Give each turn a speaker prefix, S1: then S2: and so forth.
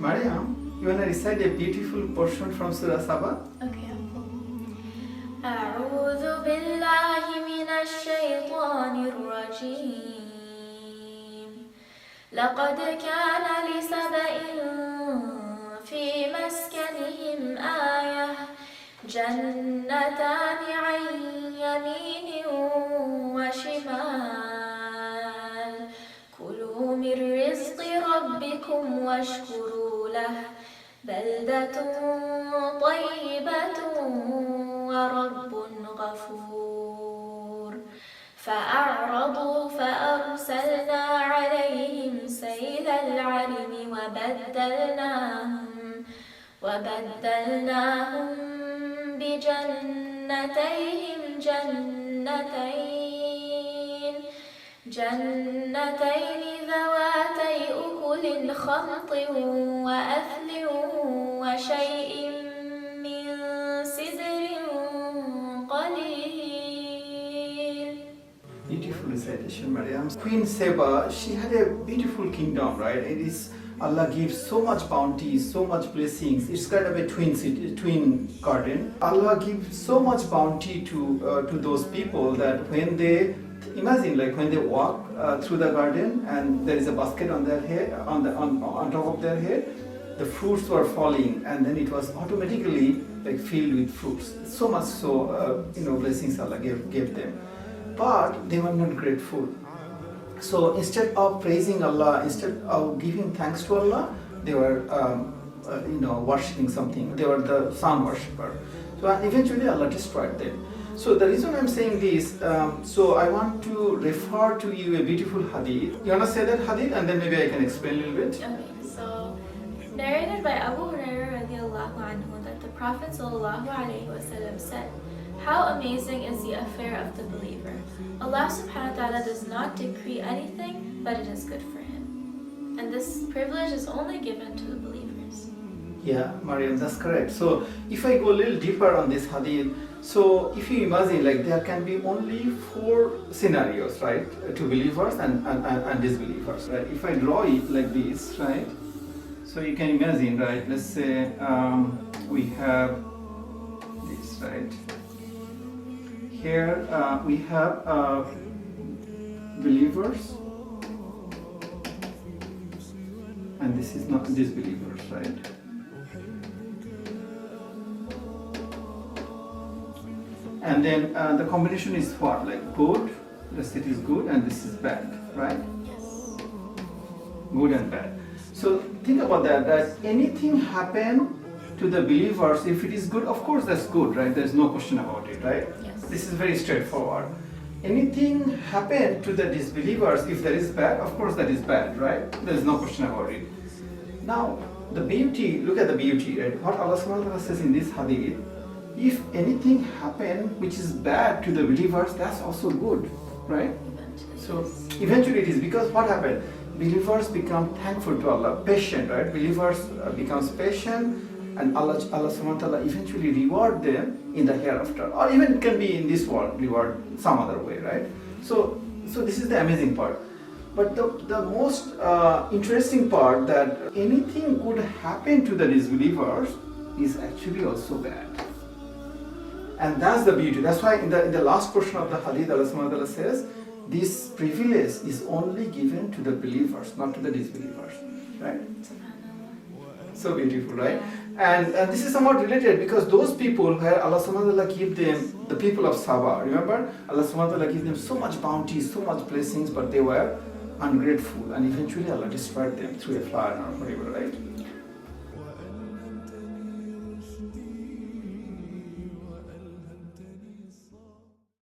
S1: Maryam, you want to recite a beautiful portion from Surah Saba?
S2: Okay. أعوذ بالله من الشيطان الرجيم لقد كان لسبإ في مسكنهم آية جنتان عن يمين وشمال كلوا من رزق ربكم واشكروا له بلدة طيبة ورب غفور فأعرضوا فأرسلنا عليهم سيل العرم وبدلناهم بجنتيهم جنتين ذواتي أكل خمط وأثل وشيء من سدر قليل.
S1: Beautiful recitation, Maryam. Queen Sheba, she had a beautiful kingdom, right? It is Allah gives so much bounty, so much blessings. It's kind of a twin garden. Allah gives so much bounty to those people that when they imagine, like when they walk through the garden and there is a basket on their head, on top of their head, the fruits were falling, and then it was automatically like filled with fruits. So much so, blessings Allah gave them, but they were not grateful. So instead of praising Allah, instead of giving thanks to Allah, they were, worshipping something. They were the sun worshipper. So eventually Allah destroyed them. So the reason I'm saying this, so I want to refer to you a beautiful hadith. You want to say that hadith, and then maybe I can explain a little bit.
S2: Okay, so narrated by Abu Hurairah radiallahu anhu that the Prophet sallallahu alaihi wasallam said, "How amazing is the affair of the believer! Allah subhanahu wa ta'ala does not decree anything, but it is good for him. And this privilege is only given to the believers."
S1: Yeah, Maryam, that's correct. So if I go a little deeper on this hadith, so if you imagine, like there can be only 4 scenarios, right, to believers and disbelievers, right? If I draw it like this, right, so you can imagine, right, let's say we have this, right, here we have believers, and this is not disbelievers, right? And then the combination is what? Like good, this it is good, and this is bad, right?
S2: Yes.
S1: Good and bad. So think about that anything happen to the believers, if it is good, of course that's good, right? There's no question about it, right?
S2: Yes.
S1: This is very straightforward. Anything happen to the disbelievers, if that is bad, of course that is bad, right? There's no question about it. Now, the beauty, look at the beauty, right? What Allah subhanahu wa ta'ala says in this hadith, if anything happen which is bad to the believers, that's also good, right? So eventually it is, because what happened? Believers become thankful to Allah, patient, right? Believers becomes patient, and Allah subhanahu wa ta'ala eventually reward them in the hereafter, or even it can be in this world, reward some other way, right? So this is the amazing part. But the most interesting part, that anything could happen to the disbelievers is actually also bad. And that's the beauty. That's why in the last portion of the hadith, Allah subhanahu wa ta'ala says, this privilege is only given to the believers, not to the disbelievers, right? So beautiful, right? And this is somewhat related, because those people where Allah subhanahu wa ta'ala give them, the people of Saba, remember? Allah subhanahu wa ta'ala give them so much bounty, so much blessings, but they were ungrateful, and eventually Allah destroyed them through a flood or whatever, right?